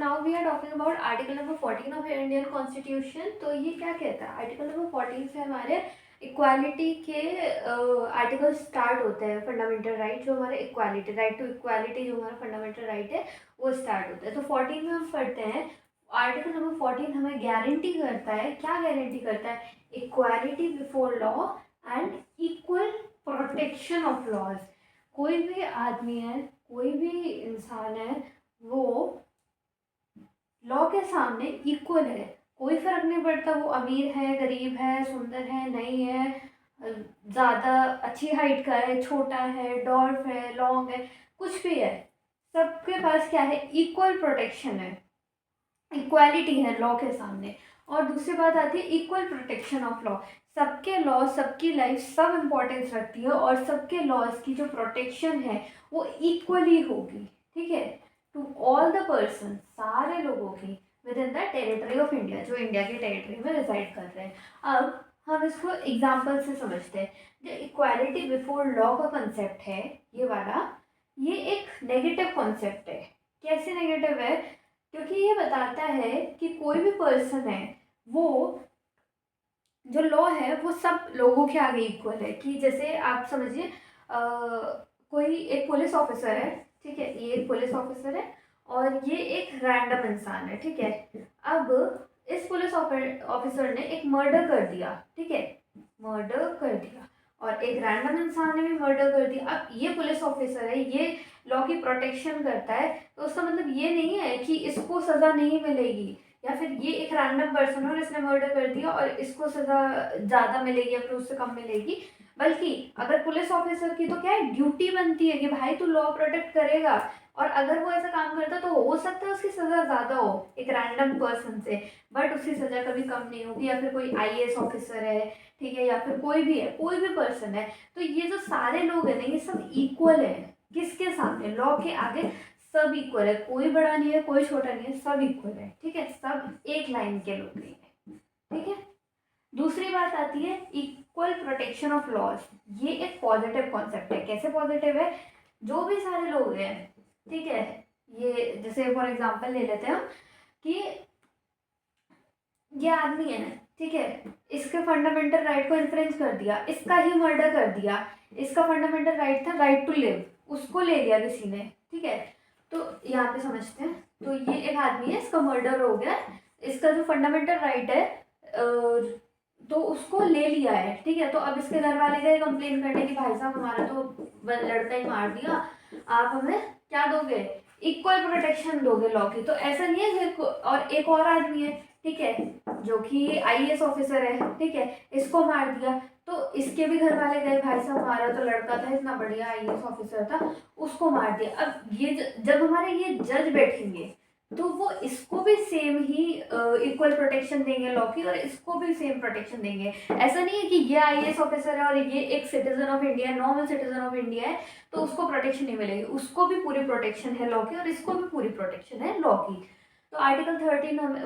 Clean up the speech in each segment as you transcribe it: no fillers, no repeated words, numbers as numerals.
Now we are talking about article number 14 of Indian constitution. तो ये क्या कहता है? आर्टिकल नंबर 14 से हमारे इक्वालिटी के आर्टिकल स्टार्ट होते हैं। फंडामेंटल राइट जो हमारे इक्वालिटी, राइट टू इक्वालिटी जो हमारा फंडामेंटल राइट है वो स्टार्ट होता है। तो 14 में हम पढ़ते हैं, आर्टिकल नंबर 14 हमें गारंटी करता है, क्या गारंटी करता है? Equality before law and equal protection of laws. कोई भी आदमी है, कोई भी इंसान है, वो लॉ के सामने इक्वल है। कोई फर्क नहीं पड़ता वो अमीर है, गरीब है, सुंदर है, नहीं है, ज़्यादा अच्छी हाइट का है, छोटा है, डॉर्फ है, लॉन्ग है, कुछ भी है, सबके पास क्या है? इक्वल प्रोटेक्शन है, इक्वालिटी है लॉ के सामने। और दूसरी बात आती है इक्वल प्रोटेक्शन ऑफ लॉ। सबके लॉ, सबकी लाइफ सब इम्पोर्टेंस रखती है और सबके लॉज की जो प्रोटेक्शन है वो इक्वली होगी, ठीक है, टू ऑल द पर्सन, सारे लोगों की, with in the territory of India, जो इंडिया की टेरिटरी में रिसाइड कर रहे हैं। अब हम इसको एग्जाम्पल से समझते हैं। जो इक्वालिटी बिफोर लॉ का कंसेप्ट है, ये वाला, ये एक नेगेटिव कॉन्सेप्ट है। कैसे नेगेटिव है? क्योंकि ये बताता है कि कोई भी पर्सन है, वो जो लॉ है वो सब लोगों के आगे इक्वल है। कि जैसे आप समझिए, कोई एक पुलिस ऑफिसर है, ठीक है, ये एक पुलिस ऑफिसर है और ये एक रैंडम इंसान है, ठीक है। अब इस पुलिस ऑफिसर ने एक मर्डर कर दिया, ठीक है, मर्डर कर दिया, और एक रैंडम इंसान ने भी मर्डर कर दिया। अब ये पुलिस ऑफिसर है, ये लॉ की प्रोटेक्शन करता है, तो उसका मतलब ये नहीं है कि इसको सज़ा नहीं मिलेगी, या फिर ये एक रैंडम पर्सन और इसने मर्डर कर दिया और इसको सज़ा ज़्यादा मिलेगी या फिर उससे कम मिलेगी। बल्कि अगर पुलिस ऑफिसर की तो क्या है, ड्यूटी बनती है कि भाई तू लॉ प्रोटेक्ट करेगा, और अगर वो ऐसा काम करता तो हो सकता है उसकी सज़ा ज़्यादा हो एक रैंडम पर्सन से, बट उसकी सज़ा कभी कम नहीं होगी। या फिर कोई आईएएस ऑफिसर है, ठीक है, या फिर कोई भी है, कोई भी पर्सन है, तो ये जो सारे लोग हैं ना, ये सब इक्वल है। किसके सामने? लॉ के आगे सब इक्वल है, कोई बड़ा नहीं है, कोई छोटा नहीं है, सब इक्वल है, ठीक है, सब एक लाइन के लोग नहीं है, ठीक है। दूसरी बात आती है इक्वल प्रोटेक्शन ऑफ लॉज। ये एक पॉजिटिव कॉन्सेप्ट है। कैसे पॉजिटिव है? जो भी सारे लोग हैं, ठीक है, ये जैसे फॉर एग्जांपल ले लेते हैं हम कि ये आदमी है, ठीक है, इसके फंडामेंटल राइट को इन्फ्रेंच कर दिया, इसका ही मर्डर कर दिया। इसका फंडामेंटल राइट था राइट टू लिव, उसको ले लिया किसी ने, ठीक है। तो यहाँ पे समझते हैं, तो ये एक आदमी है, इसका मर्डर हो गया, इसका जो फंडामेंटल राइट है तो उसको ले लिया है, ठीक है। तो अब इसके घर वाले गए कंप्लेन करने कि भाई साहब हमारा तो लड़का ही मार दिया, आप हमें क्या दोगे? इक्वल प्रोटेक्शन दोगे लॉ की। तो ऐसा नहीं है कि और एक और आदमी है, ठीक है, जो कि आईएएस ऑफिसर है, ठीक है, इसको मार दिया, तो इसके भी घर वाले गए, भाई साहब हमारा तो लड़का था इतना बढ़िया आईएएस ऑफिसर था, उसको मार दिया। अब ये जब हमारे ये जज बैठेंगे तो वो इसको भी सेम ही इक्वल प्रोटेक्शन देंगे लॉ की, और इसको भी सेम प्रोटेक्शन देंगे। ऐसा नहीं है कि ये आईएएस ऑफिसर है और ये एक citizen of India, normal citizen of India है, तो उसको प्रोटेक्शन नहीं मिलेगी। उसको भी पूरी प्रोटेक्शन है लॉ की और इसको भी पूरी प्रोटेक्शन है लॉ की। तो आर्टिकल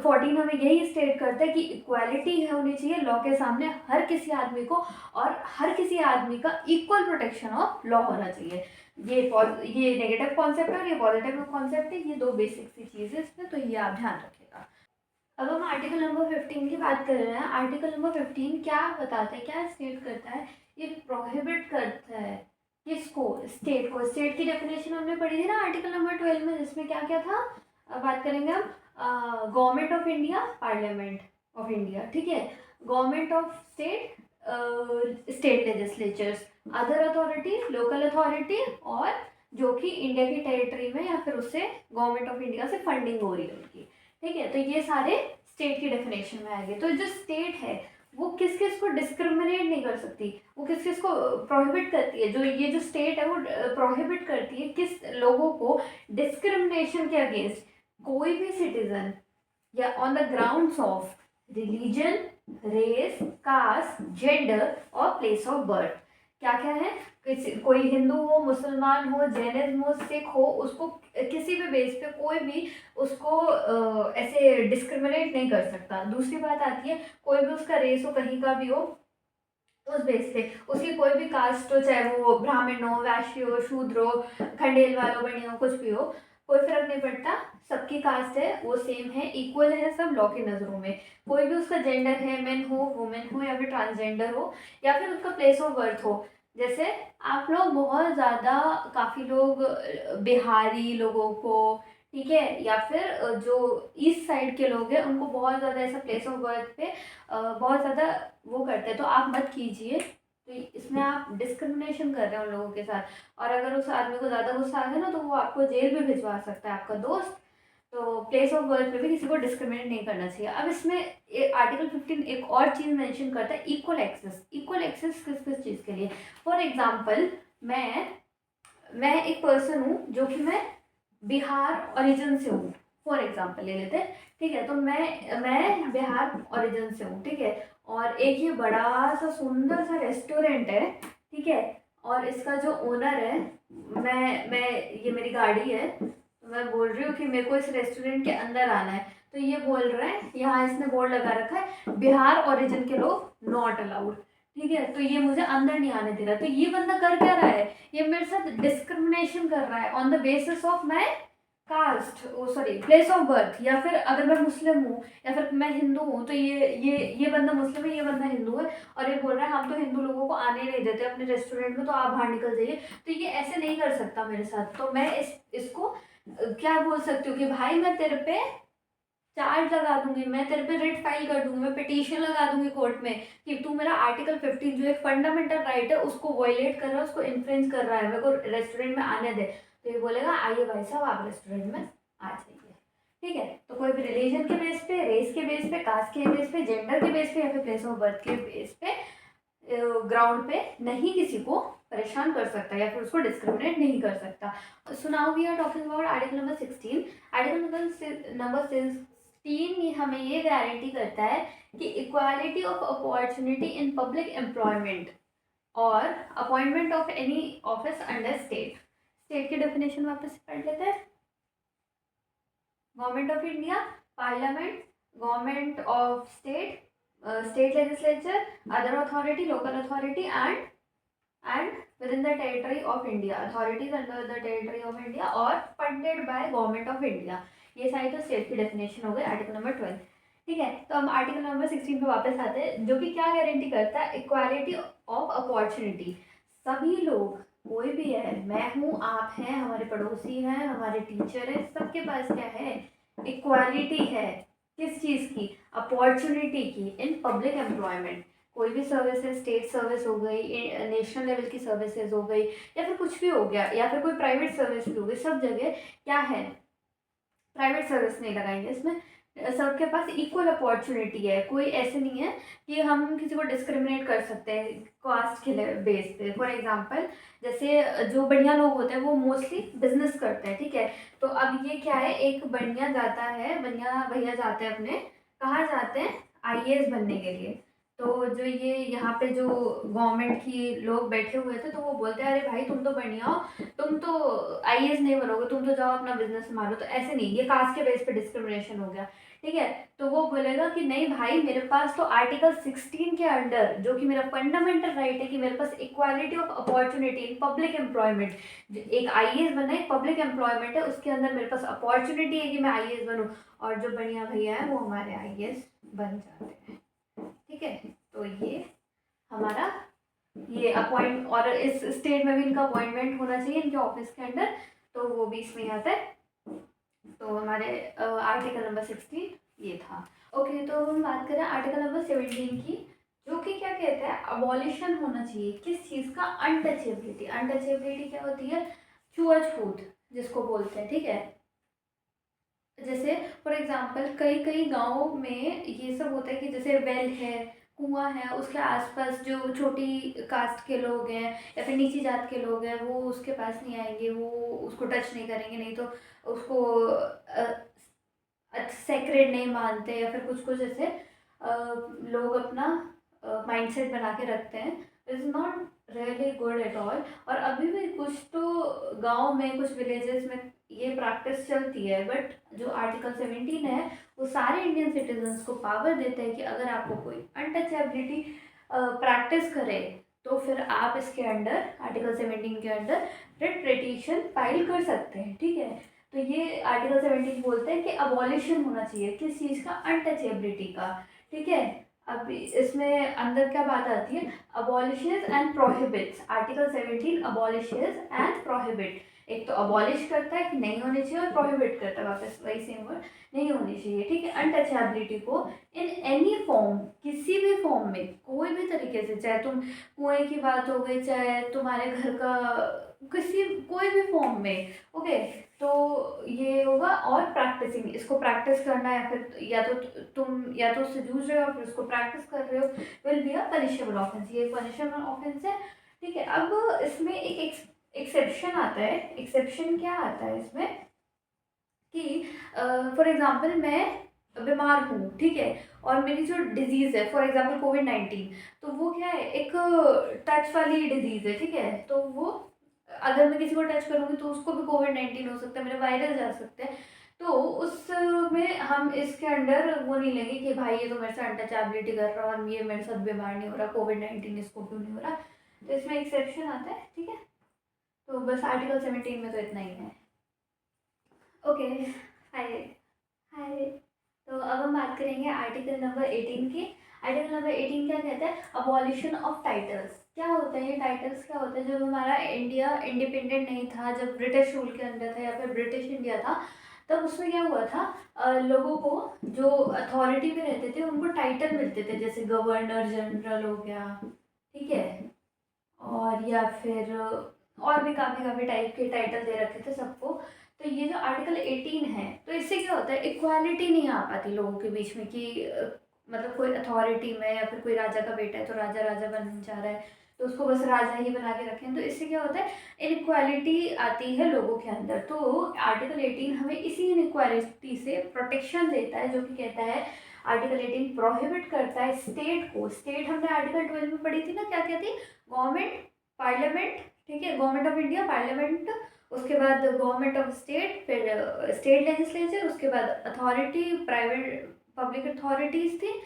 14 हमें यही स्टेट करता है कि इक्वालिटी होनी चाहिए लॉ के सामने हर किसी आदमी को, और हर किसी आदमी का इक्वल प्रोटेक्शन ऑफ लॉ होना चाहिए। ये नेगेटिव कॉन्सेप्ट है और ये पॉजिटिव कॉन्सेप्ट है, ये दो बेसिक सी चीज़ें इसमें, तो ये आप ध्यान रखिएगा। अब हम आर्टिकल नंबर 15 की बात कर रहे हैं। आर्टिकल नंबर 15 क्या बताता है, क्या स्टेट करता है? ये प्रोहिबिट करता है किसको? स्टेट को। स्टेट की डेफिनेशन हमने पढ़ी थी ना आर्टिकल नंबर 12 में, जिसमें क्या क्या था? अब बात करेंगे हम government of India, parliament of India, ठीक है, government of state, state legislatures, other authority, local authority, और जो कि इंडिया की टेरिटरी में या फिर उससे गवर्नमेंट ऑफ इंडिया से फंडिंग हो रही है उनकी, ठीक है। तो ये सारे स्टेट की डेफिनेशन में आएंगे। तो जो स्टेट है वो किस किस को डिस्क्रिमिनेट नहीं कर सकती, वो किस किस को प्रोहिबिट करती है, जो ये जो स्टेट है वो प्रोहिबिट करती है किस लोगों को डिस्क्रिमिनेशन के अगेंस्ट। कोई भी सिटीजन या on the grounds of religion, race, caste, gender और प्लेस ऑफ बर्थ। क्या क्या है? कोई हिंदू हो, मुसलमान हो, जैनिज्म हो, सिख हो, उसको किसी भी बेस पे कोई भी उसको ऐसे डिस्क्रिमिनेट नहीं कर सकता। दूसरी बात आती है कोई भी उसका रेस हो, कहीं का भी हो, उस बेस पे उसकी कोई भी कास्ट हो, चाहे वो ब्राह्मण हो, वैश्य हो, शूद्र हो, खंडेल वालों, बनी हो, कुछ भी हो, कोई फर्क नहीं पड़ता, सबकी कास्ट है वो सेम है, इक्वल है सब लॉ की नज़रों में। कोई भी उसका जेंडर है, मेन हो वुमेन हो या फिर ट्रांसजेंडर हो या फिर उसका प्लेस ऑफ बर्थ हो। जैसे आप लोग बहुत ज़्यादा, काफ़ी लोग बिहारी लोगों को, ठीक है, या फिर जो ईस्ट साइड के लोग हैं उनको बहुत ज़्यादा ऐसा प्लेस ऑफ बर्थ पे बहुत ज़्यादा वो करते हैं, तो आप मत कीजिए। तो इसमें आप डिस्क्रिमिनेशन कर रहे हैं उन लोगों के साथ। और अगर उस आदमी को ज़्यादा गुस्सा आ गया ना तो वो आपको जेल भी भिजवा सकता है, आपका दोस्त। तो प्लेस ऑफ बर्थ पे भी किसी को डिस्क्रिमिनेट नहीं करना चाहिए। अब इसमें आर्टिकल 15 एक और चीज़ मेंशन करता है, इक्वल एक्सेस। इक्वल एक्सेस किस किस चीज़ के लिए? फॉर एग्जाम्पल, मैं एक पर्सन हूँ जो कि मैं बिहार ओरिजिन से हूँ, फॉर एग्जाम्पल ले लेते हैं, ठीक है। तो मैं बिहार ओरिजिन से हूँ, ठीक है। और एक ये बड़ा सा सुंदर सा रेस्टोरेंट है, ठीक है। और इसका जो ओनर है, मैं ये मेरी गाड़ी है, तो मैं बोल रही हूँ कि मेरे को इस रेस्टोरेंट के अंदर आना है। तो ये बोल रहा है, यहाँ इसने बोर्ड लगा रखा है, बिहार ओरिजिन के लोग नॉट अलाउड, ठीक है। तो ये मुझे अंदर नहीं आने दे रहा। तो ये बंदा कर क्या रहा है? ये मेरे साथ डिस्क्रिमिनेशन कर रहा है on the basis of my caste, oh sorry place of birth. या फिर अगर मैं मुस्लिम हूँ या फिर मैं हिंदू हूँ, तो ये बंदा मुस्लिम है, ये बंदा हिंदू है, और ये बोल रहा है हम तो हिंदू लोगों को आने नहीं देते अपने रेस्टोरेंट में, तो आप बाहर निकल जाइए। तो ये ऐसे नहीं कर सकता मेरे साथ। तो मैं इसको क्या बोल सकती हूँ कि भाई मैं तेरे पे चार्ज लगा दूंगी, मैं तेरे पे रिट फाइल कर दूंगी, मैं पिटीशन लगा दूंगी कोर्ट में कि तू मेरा आर्टिकल 15 जो एक फंडामेंटल राइट है उसको वायलेट कर रहा है, उसको इन्फ्रिंज कर रहा है, मेरे को रेस्टोरेंट में आने दे। तो ये बोलेगा आइए भाई साहब आप रेस्टोरेंट में आ जाइए, ठीक है। तो कोई भी रिलीजन के बेस पे, रेस के बेस पे, कास्ट के बेस पे, जेंडर के बेस पे या फिर प्लेस ऑफ बर्थ के बेस पे ग्राउंड पे नहीं किसी को परेशान कर सकता या फिर उसको डिस्क्रिमिनेट नहीं कर सकता। So now we are talking about article number 16। Article number 16 हमें ये गारंटी करता है कि equality of opportunity in public employment और appointment of any office under state. State की डेफिनेशन वापस से पढ़ लेते हैं। Government of India, parliament, government of state, state legislature, other authority, local authority, and within the territory of India, authorities under the territory of India or funded by government of India। ये सारी तो state की definition हो गई article number 12, ठीक है। तो हम आर्टिकल नंबर 16 पे वापस आते हैं, जो कि क्या गारंटी करता है? Equality of opportunity. सभी लोग, कोई भी है, मैं हूँ, आप हैं, हमारे पड़ोसी हैं, हमारे टीचर हैं, सबके पास क्या है? इक्वालिटी है। किस चीज़ की? अपॉर्चुनिटी की, इन पब्लिक एम्प्लॉयमेंट। कोई भी सर्विसेज, स्टेट सर्विस हो गई, नेशनल लेवल की सर्विसेज हो गई, या फिर कुछ भी हो गया, या फिर कोई प्राइवेट सर्विस भी हो गई, सब जगह क्या है? प्राइवेट सर्विस नहीं लगाएंगे इसमें। सबके पास इक्वल अपॉर्चुनिटी है। कोई ऐसे नहीं है कि हम किसी को डिस्क्रिमिनेट कर सकते हैं कास्ट के बेस पे। फॉर एग्जांपल, जैसे जो बढ़िया लोग होते हैं वो मोस्टली बिजनेस करते हैं, ठीक है। तो अब ये क्या है, एक बढ़िया जाता है, बढ़िया भैया जाते हैं अपने, कहाँ जाते हैं? आईएएस बनने के लिए। तो जो ये यहाँ पे जो गवर्नमेंट की लोग बैठे हुए थे, तो वो बोलते हैं अरे भाई तुम तो बढ़िया हो, तुम तो आईएएस नहीं बनोगे, तुम तो जाओ अपना बिजनेस संभालो। तो ऐसे नहीं, ये कास्ट के बेस पे डिस्क्रिमिनेशन हो गया, ठीक है। तो वो बोलेगा कि नहीं भाई, मेरे पास तो आर्टिकल 16 के अंडर, जो कि मेरा फंडामेंटल राइट है कि मेरे पास equality of opportunity in public employment, एक आईएएस बनना एक पब्लिक एम्प्लॉयमेंट है, उसके अंदर मेरे पास अपॉर्चुनिटी है कि मैं आईएएस बनूँ। और जो बढ़िया भैया है वो हमारे आईएएस बन जाते हैं, ठीक है। तो ये हमारा ये अपॉइंट, और इस स्टेट में भी इनका अपॉइंटमेंट होना चाहिए इनके ऑफिस के अंदर, तो वो भी इसमें आता है। तो हमारे आर्टिकल नंबर 16 ये था। ओके, तो हम बात करें आर्टिकल नंबर 17 की, जो कि क्या कहता है? अबॉलिशन होना चाहिए किस चीज़ का? अनटचेबिलिटी। अनटचेबिलिटी क्या होती है? छुआछूत जिसको बोलते हैं, ठीक है। जैसे फॉर एग्जांपल कई कई गाँव में ये सब होता है कि जैसे वेल है, कुआं है, उसके आसपास जो छोटी कास्ट के लोग हैं या फिर नीची जात के लोग हैं वो उसके पास नहीं आएंगे, वो उसको टच नहीं करेंगे, नहीं तो उसको सेक्रेड नहीं मानते, या फिर कुछ कुछ ऐसे लोग अपना माइंडसेट बना के रखते हैं। Is not really good at all. और अभी भी कुछ तो गांव में, कुछ विलेजेस में ये प्रैक्टिस चलती है, बट जो आर्टिकल 17 है वो सारे इंडियन सिटीजन्स को पावर देता है कि अगर आपको कोई अनटचेबिलिटी प्रैक्टिस करे तो फिर आप इसके अंडर, आर्टिकल 17 के अंडर रिट पिटीशन फाइल कर सकते हैं, ठीक है। तो ये आर्टिकल 17 बोलते हैं कि अबॉलिशन होना चाहिए किस चीज़ का, अनटचेबिलिटी का, ठीक है। अब इसमें अंदर क्या बात आती है, अबॉलिशेस and prohibits. Article 17 अबॉलिशेस and prohibit, एक तो अबॉलिश करता है कि नहीं होनी चाहिए और प्रोहिबिट करता है वापस वही सेम वर्ड, नहीं होनी चाहिए, ठीक है, अनटचेबिलिटी को इन एनी फॉर्म, किसी भी फॉर्म में, कोई भी तरीके से, चाहे तुम कुएं की बात हो गई, चाहे तुम्हारे घर का किसी कोई भी फॉर्म में, ओके। तो ये होगा, और प्रैक्टिसिंग, इसको प्रैक्टिस करना है, फिर या तो तुम या तो उससे जूझ रहे हो फिर उसको प्रैक्टिस कर रहे हो, will be a punishable offence, ये पनिशेबल ऑफेंस है, ठीक है। अब इसमें एक एक्सेप्शन आता है। एक्सेप्शन क्या आता है इसमें कि फॉर एग्जांपल मैं बीमार हूँ, ठीक है, और मेरी जो डिजीज़ है, फॉर एग्जांपल कोविड-19, तो वो क्या है, एक टच वाली डिजीज़ है, ठीक है। तो वो अगर मैं किसी को टच करूँगी तो उसको भी कोविड-19 हो सकता है, मेरे वायरस जा सकते हैं। तो उसमें हम इसके अंडर वो नहीं लेंगे कि भाई ये तो मेरे से अनटचेबिलिटी कर रहा है और ये मेरे साथ बीमार नहीं हो रहा, कोविड-19 इसको क्यों नहीं हो रहा। तो इसमें एक्सेप्शन आता है, ठीक है। तो बस आर्टिकल 17 में तो इतना ही है। ओके, हाय हाय। तो अब हम बात करेंगे आर्टिकल नंबर 18 की। आर्टिकल नंबर 18 क्या कहता है, अबॉलिशन ऑफ टाइटल्स। क्या होता है ये टाइटल्स, क्या होता है, जब हमारा इंडिया इंडिपेंडेंट नहीं था, जब ब्रिटिश रूल के अंदर था या फिर ब्रिटिश इंडिया था, तब उसमें क्या हुआ था, लोगों को जो अथॉरिटी में रहते थे उनको टाइटल मिलते थे, जैसे गवर्नर जनरल हो गया, ठीक है, और या फिर और भी काफ़ी काफ़ी टाइप के टाइटल दे रखे थे सबको। तो ये जो आर्टिकल 18 है, तो इससे क्या होता है, इक्वालिटी नहीं आ पाती लोगों के बीच में कि मतलब कोई अथॉरिटी में या फिर कोई राजा का बेटा है तो राजा राजा बनना चाह रहा है तो उसको बस राजा ही बना के रखें, तो इससे क्या होता है, इनक्वालिटी आती है लोगों के अंदर। तो आर्टिकल 18 हमें इसी इनक्वालिटी से प्रोटेक्शन देता है, जो कि कहता है, आर्टिकल 18 प्रोहिबिट करता है स्टेट को। स्टेट हमने आर्टिकल 12 में पढ़ी थी ना, क्या क्या थी, गवर्नमेंट, पार्लियामेंट, ठीक है, गवर्नमेंट ऑफ इंडिया, पार्लियामेंट, उसके बाद गवर्नमेंट ऑफ स्टेट, फिर स्टेट लेजिस्लेचर, उसके बाद अथॉरिटी, प्राइवेट पब्लिक अथॉरिटीज़ थी,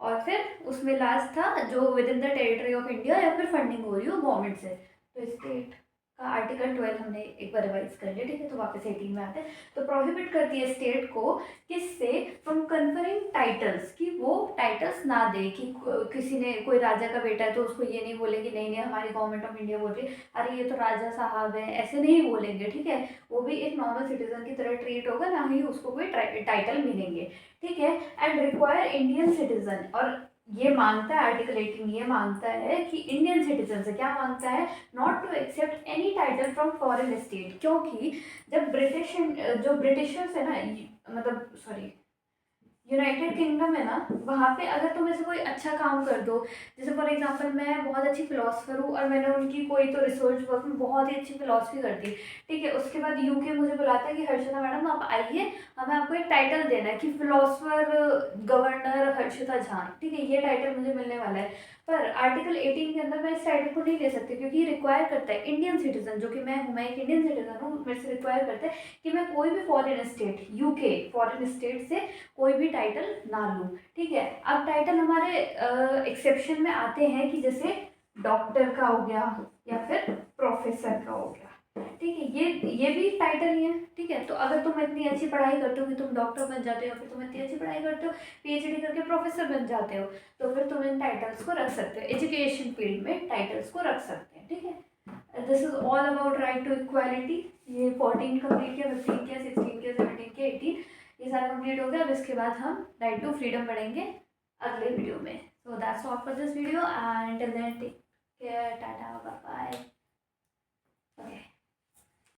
और फिर उसमें लास्ट था जो with in the territory of India या फिर फंडिंग हो रही हो गवर्नमेंट से। तो स्टेट का आर्टिकल 12 हमने एक बार रिवाइज कर लिया, ठीक है। तो वापस 18 में आते हैं। तो प्रोहिबिट करती है स्टेट को किससे, फ्रॉम कन्फरिंग टाइटल्स, कि वो टाइटल्स ना दे, कि किसी ने कोई राजा का बेटा है तो उसको ये नहीं बोलेंगे नहीं नहीं हमारी गवर्नमेंट ऑफ इंडिया बोल रही है, अरे ये तो राजा साहब है, ऐसे नहीं बोलेंगे, ठीक है। वो भी एक नॉर्मल सिटीजन की तरह ट्रीट होगा, ना ही उसको कोई टाइटल मिलेंगे, ठीक है। एंड रिक्वायर इंडियन सिटीजन, और ये मांगता है आर्टिकल 18, ये मांगता है कि इंडियन सिटीजन से, क्या मांगता है, not to accept any title from foreign state. क्योंकि जब जो ब्रिटिशर्स है ना, मतलब सॉरी, यूनाइटेड किंगडम है ना, वहाँ पे अगर तुम ऐसे कोई अच्छा काम कर दो, जैसे फॉर एग्जांपल मैं बहुत अच्छी फिलोसफर हूँ और मैंने उनकी कोई तो रिसर्च वर्क में बहुत ही अच्छी फिलोसफी कर दी, ठीक है, उसके बाद यूके मुझे बुलाता है कि हर्षिता मैडम आप आइए, हमें आपको एक टाइटल देना है कि फिलोसफर गवर्नर हर्षिता झा, ठीक है, ये टाइटल मुझे मिलने वाला है। पर आर्टिकल 18 के अंदर मैं इस टाइटल को नहीं ले सकती, क्योंकि रिक्वायर करता है इंडियन सिटीजन, जो कि मैं हूँ, मैं एक इंडियन सिटीजन हूँ, मेरे से रिक्वायर करता है कि मैं कोई भी foreign state, UK foreign state से कोई भी टाइटल ना लूँ, ठीक है। अब टाइटल हमारे एक्सेप्शन में आते हैं कि जैसे डॉक्टर का हो गया या फिर प्रोफेसर का हो गया, ठीक है, ये भी टाइटल ही है, ठीक है। तो अगर तुम इतनी अच्छी पढ़ाई करते हो कि तुम डॉक्टर बन जाते हो, फिर तुम इतनी अच्छी पढ़ाई करते हो पीएचडी करके प्रोफेसर बन जाते हो, तो फिर तुम इन टाइटल्स को रख सकते हो, एजुकेशन फील्ड में टाइटल्स को रख सकते हैं, ठीक है। This is all about right to equality. ये 14 कंप्लीट किया, 15 किया, 16 किया, 17 किया, 18, ये सारा कंप्लीट हो गया। अब इसके बाद हम राइट टू फ्रीडम पढ़ेंगे अगले वीडियो में। So that's all for this video and then take care, tata, bye bye.